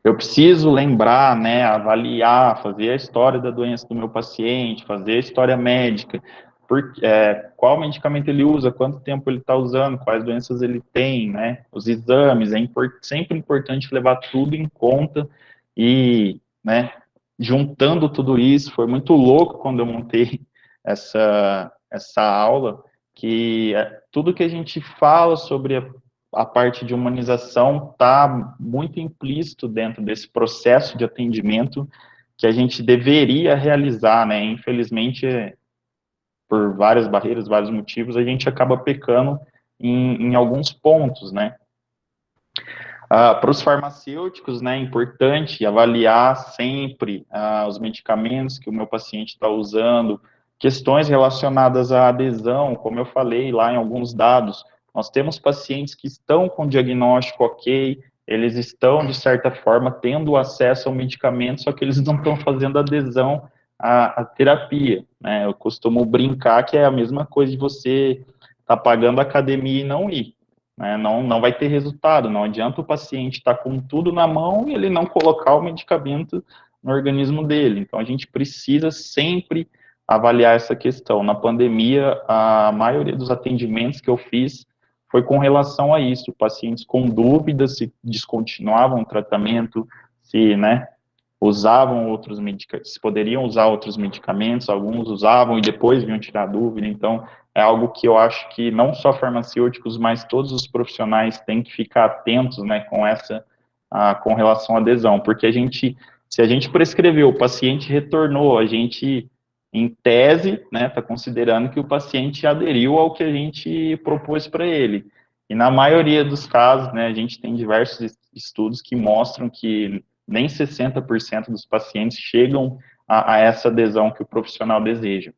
Eu preciso lembrar, né, avaliar, fazer a história da doença do meu paciente, fazer a história médica, qual medicamento ele usa, quanto tempo ele está usando, quais doenças ele tem, né, os exames, sempre importante levar tudo em conta e, né, juntando tudo isso, foi muito louco quando eu montei essa aula, que tudo que a gente fala sobre a parte de humanização está muito implícito dentro desse processo de atendimento que a gente deveria realizar, né? Infelizmente, por várias barreiras, vários motivos, a gente acaba pecando em alguns pontos, né? Para os farmacêuticos, né, é importante avaliar sempre os medicamentos que o meu paciente está usando, questões relacionadas à adesão, como eu falei lá em alguns dados, nós temos pacientes que estão com diagnóstico ok, eles estão, de certa forma, tendo acesso ao medicamento, só que eles não estão fazendo adesão à terapia, né? Eu costumo brincar que é a mesma coisa de você estar pagando a academia e não ir, né? Não vai ter resultado, não adianta o paciente estar com tudo na mão e ele não colocar o medicamento no organismo dele. Então, a gente precisa sempre avaliar essa questão. Na pandemia, a maioria dos atendimentos que eu fiz foi com relação a isso, pacientes com dúvidas se descontinuavam o tratamento, se, né, usavam outros medicamentos, se poderiam usar outros medicamentos, alguns usavam e depois vinham tirar dúvida, então é algo que eu acho que não só farmacêuticos, mas todos os profissionais têm que ficar atentos, né, com relação à adesão, porque se a gente prescreveu, o paciente retornou, a gente, em tese, né, está considerando que o paciente aderiu ao que a gente propôs para ele, e na maioria dos casos, né, a gente tem diversos estudos que mostram que nem 60% dos pacientes chegam a essa adesão que o profissional deseja.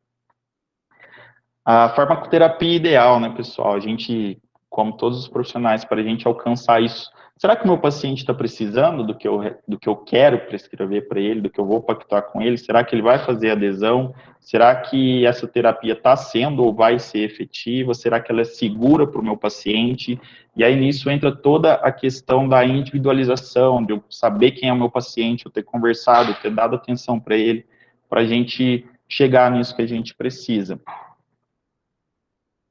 A farmacoterapia ideal, né, pessoal? A gente, como todos os profissionais, para a gente alcançar isso, será que o meu paciente está precisando do que eu quero prescrever para ele, do que eu vou pactuar com ele? Será que ele vai fazer adesão? Será que essa terapia está sendo ou vai ser efetiva? Será que ela é segura para o meu paciente? E aí nisso entra toda a questão da individualização, de eu saber quem é o meu paciente, eu ter conversado, ter dado atenção para ele, para a gente chegar nisso que a gente precisa.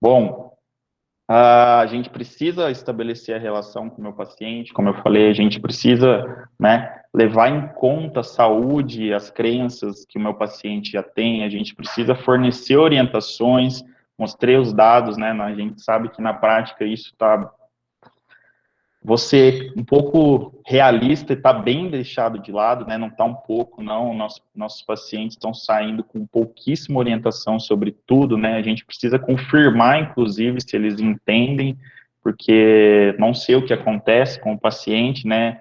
Bom, a gente precisa estabelecer a relação com o meu paciente, como eu falei, a gente precisa, né, levar em conta a saúde, as crenças que o meu paciente já tem, a gente precisa fornecer orientações, mostrei os dados, né, a gente sabe que na prática isso está você um pouco realista e está bem deixado de lado, né? Não está um pouco, não. Nossos pacientes estão saindo com pouquíssima orientação sobre tudo, né? A gente precisa confirmar, inclusive, se eles entendem porque não sei o que acontece com o paciente, né?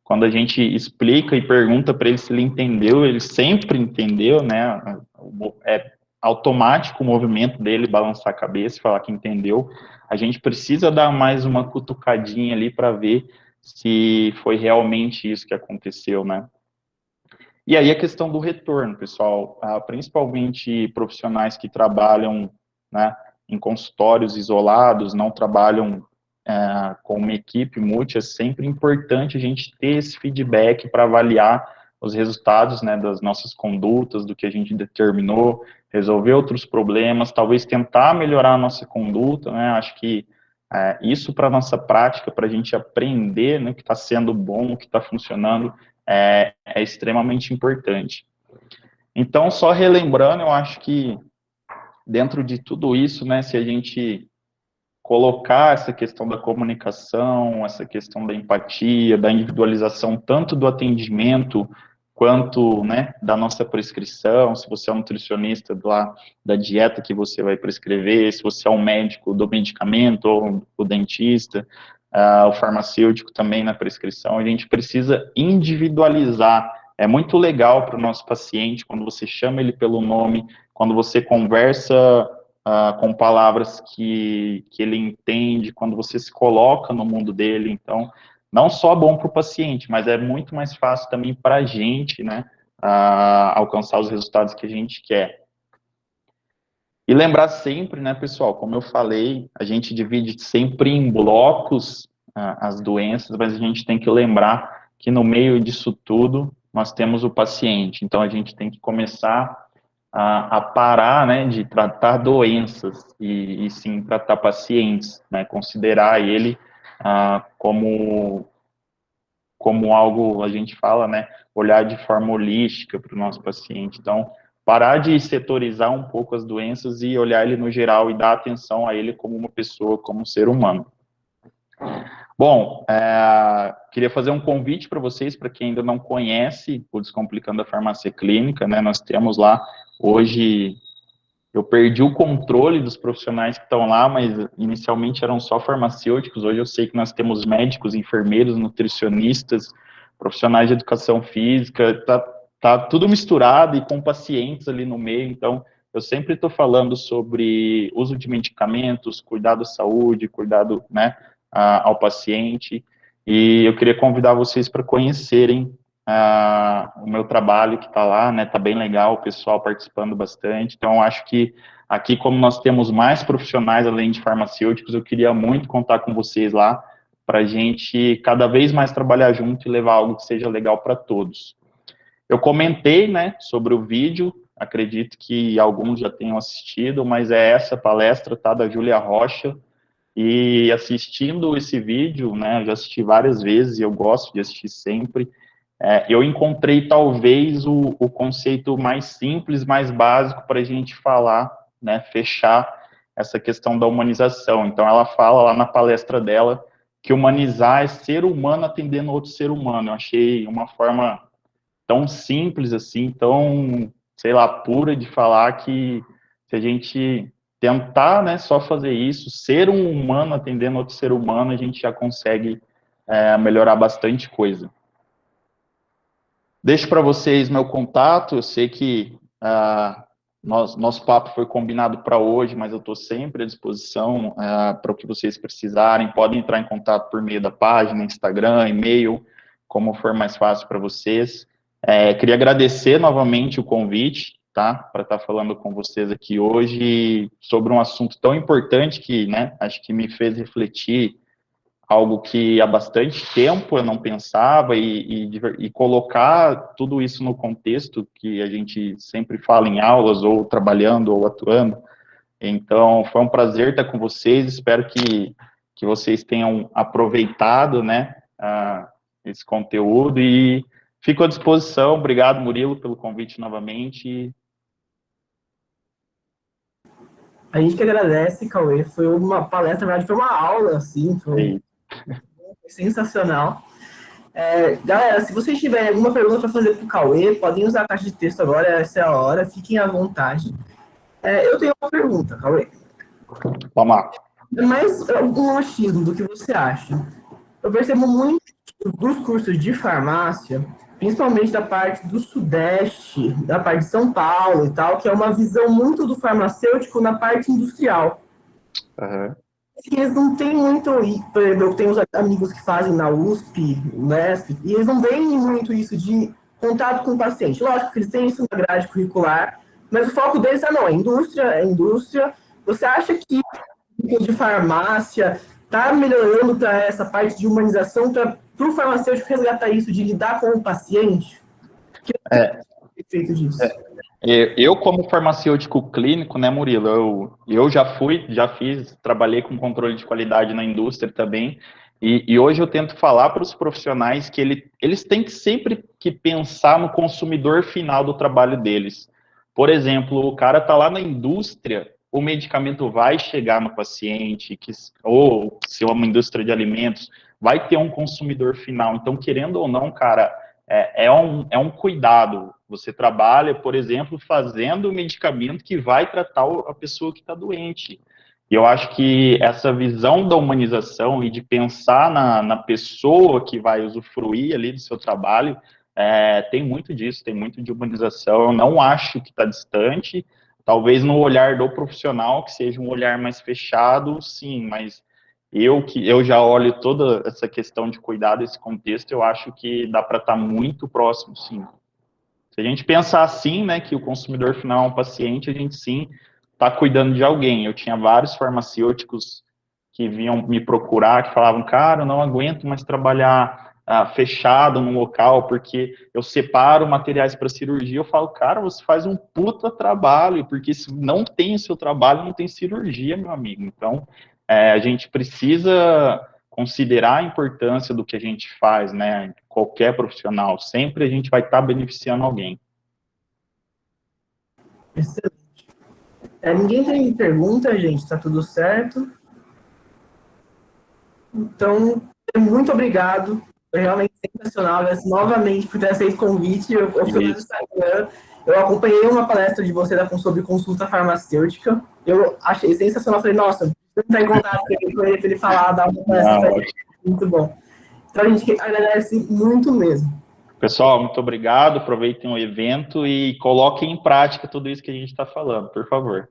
Quando a gente explica e pergunta para ele se ele entendeu, ele sempre entendeu, né? É automático o movimento dele balançar a cabeça e falar que entendeu. A gente precisa dar mais uma cutucadinha ali para ver se foi realmente isso que aconteceu, né? E aí a questão do retorno, pessoal, principalmente profissionais que trabalham, né, em consultórios isolados, não trabalham com uma equipe multi, é sempre importante a gente ter esse feedback para avaliar os resultados, né, das nossas condutas, do que a gente determinou, resolver outros problemas, talvez tentar melhorar a nossa conduta, né, acho que isso para a nossa prática, para a gente aprender, né, o que está sendo bom, o que está funcionando, é extremamente importante. Então, só relembrando, eu acho que dentro de tudo isso, né, se a gente colocar essa questão da comunicação, essa questão da empatia, da individualização, tanto do atendimento, quanto, né, da nossa prescrição, se você é um nutricionista lá da dieta que você vai prescrever, se você é um médico do medicamento, ou o dentista, o farmacêutico também na prescrição, a gente precisa individualizar. É muito legal para o nosso paciente, quando você chama ele pelo nome, quando você conversa com palavras que ele entende, quando você se coloca no mundo dele. Então, não só bom para o paciente, mas é muito mais fácil também para a gente, né, alcançar os resultados que a gente quer. E lembrar sempre, né, pessoal, como eu falei, a gente divide sempre em blocos as doenças, mas a gente tem que lembrar que no meio disso tudo, nós temos o paciente. Então, a gente tem que começar a parar, né, de tratar doenças e sim tratar pacientes, né, considerar ele como algo, a gente fala, né, olhar de forma holística para o nosso paciente. Então, parar de setorizar um pouco as doenças e olhar ele no geral e dar atenção a ele como uma pessoa, como um ser humano. Bom, queria fazer um convite para vocês, para quem ainda não conhece o Descomplicando a Farmácia Clínica, né, nós temos lá, hoje, eu perdi o controle dos profissionais que estão lá, mas inicialmente eram só farmacêuticos, hoje eu sei que nós temos médicos, enfermeiros, nutricionistas, profissionais de educação física, tá tudo misturado e com pacientes ali no meio, então eu sempre estou falando sobre uso de medicamentos, cuidado à saúde, cuidado, né, ao paciente, e eu queria convidar vocês para conhecerem o meu trabalho que está lá, né, tá bem legal, o pessoal participando bastante, então acho que aqui, como nós temos mais profissionais além de farmacêuticos, eu queria muito contar com vocês lá, para a gente cada vez mais trabalhar junto e levar algo que seja legal para todos. Eu comentei, né, sobre o vídeo, acredito que alguns já tenham assistido, mas é essa palestra, tá, da Júlia Rocha, e assistindo esse vídeo, né, eu já assisti várias vezes e eu gosto de assistir sempre, eu encontrei talvez o conceito mais simples, mais básico para a gente falar, né, fechar essa questão da humanização. Então, ela fala lá na palestra dela que humanizar é ser humano atendendo outro ser humano. Eu achei uma forma tão simples assim, tão, sei lá, pura de falar que se a gente tentar, né, só fazer isso, ser um humano atendendo outro ser humano, a gente já consegue melhorar bastante coisa. Deixo para vocês meu contato, eu sei que nosso papo foi combinado para hoje, mas eu estou sempre à disposição para o que vocês precisarem, podem entrar em contato por meio da página, Instagram, e-mail, como for mais fácil para vocês. Queria agradecer novamente o convite, tá, para estar falando com vocês aqui hoje sobre um assunto tão importante que, né, acho que me fez refletir algo que há bastante tempo eu não pensava e colocar tudo isso no contexto que a gente sempre fala em aulas, ou trabalhando, ou atuando. Então, foi um prazer estar com vocês, espero que vocês tenham aproveitado, né, esse conteúdo, e fico à disposição. Obrigado, Murilo, pelo convite novamente. A gente que agradece, Cauê, foi uma palestra, na verdade, foi uma aula, assim, foi sensacional. Galera, se vocês tiverem alguma pergunta para fazer para o Cauê, podem usar a caixa de texto agora, essa é a hora, fiquem à vontade. Eu tenho uma pergunta, Cauê. Vamos lá. É mais um achismo do que você acha. Eu percebo muito dos cursos de farmácia, principalmente da parte do Sudeste, da parte de São Paulo e tal, que é uma visão muito do farmacêutico na parte industrial. Aham. Eles não têm muito, por exemplo, eu tenho uns amigos que fazem na USP, Unesp, e eles não veem muito isso de contato com o paciente. Lógico que eles têm isso na grade curricular, mas o foco deles é não, é indústria, é indústria. Você acha que o de farmácia está melhorando para essa parte de humanização, para o farmacêutico resgatar isso, de lidar com o paciente? Que É, efeito disso? eu, como farmacêutico clínico, né, Murilo, eu já fiz, trabalhei com controle de qualidade na indústria também, e hoje eu tento falar para os profissionais que eles têm que sempre que pensar no consumidor final do trabalho deles. Por exemplo, o cara está lá na indústria, o medicamento vai chegar no paciente, ou se é uma indústria de alimentos, vai ter um consumidor final. Então, querendo ou não, cara, é um cuidado. Você trabalha, por exemplo, fazendo o medicamento que vai tratar a pessoa que está doente. E eu acho que essa visão da humanização e de pensar na pessoa que vai usufruir ali do seu trabalho, tem muito disso, tem muito de humanização. Eu não acho que está distante, talvez no olhar do profissional, que seja um olhar mais fechado, sim, mas eu já olho toda essa questão de cuidado, esse contexto, eu acho que dá para estar muito próximo, sim. Se a gente pensar assim, né, que o consumidor final é um paciente, a gente sim está cuidando de alguém. Eu tinha vários farmacêuticos que vinham me procurar, que falavam, cara, eu não aguento mais trabalhar fechado num local, porque eu separo materiais para cirurgia. Eu falo, cara, você faz um puta trabalho, porque se não tem o seu trabalho, não tem cirurgia, meu amigo. Então, a gente precisa considerar a importância do que a gente faz, né? Qualquer profissional, sempre a gente vai estar beneficiando alguém. Excelente. Ninguém tem pergunta, gente, está tudo certo. Então, muito obrigado. Foi realmente sensacional. Novamente, por ter aceito o convite. Eu fui lá no Isso. Instagram. Eu acompanhei uma palestra de você sobre consulta farmacêutica. Eu achei sensacional. Falei, nossa, vou entrar em contato com ele para ele falar, dar uma palestra. Não, Muito bom. Então, a gente agradece muito mesmo. pessoal, muito obrigado. Aproveitem o evento e coloquem em prática tudo isso que a gente está falando, por favor.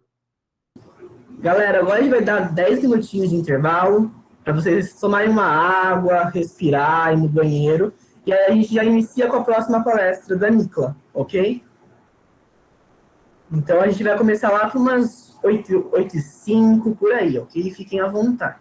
Galera, agora a gente vai dar 10 minutinhos de intervalo para vocês tomarem uma água, respirar, ir no banheiro. E aí a gente já inicia com a próxima palestra da Nicla, ok? Então a gente vai começar lá por umas 8h05 por aí, ok? Fiquem à vontade.